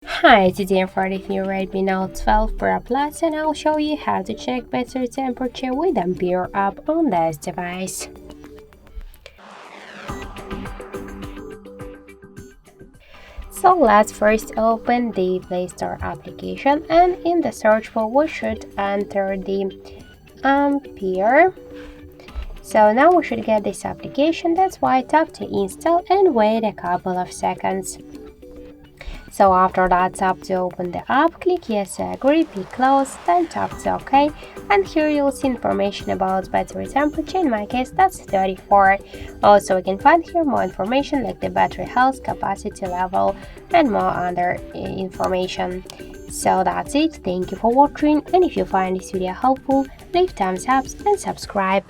Hi, today I'm for the new Redmi Note 12 Pro Plus and I'll show you how to check battery temperature with Ampere app on this device. So let's first open the Play Store application and in the search bar we should enter the Ampere. So now we should get this application, that's why tap to install and wait a couple of seconds. So after that, tap to open the app, click yes, I agree, pick close, then tap to OK, and here you'll see information about battery temperature. In my case, that's 34. Also, you can find here more information like the battery health, capacity level, and more other information. So that's it. Thank you for watching, and if you find this video helpful, leave thumbs up and subscribe.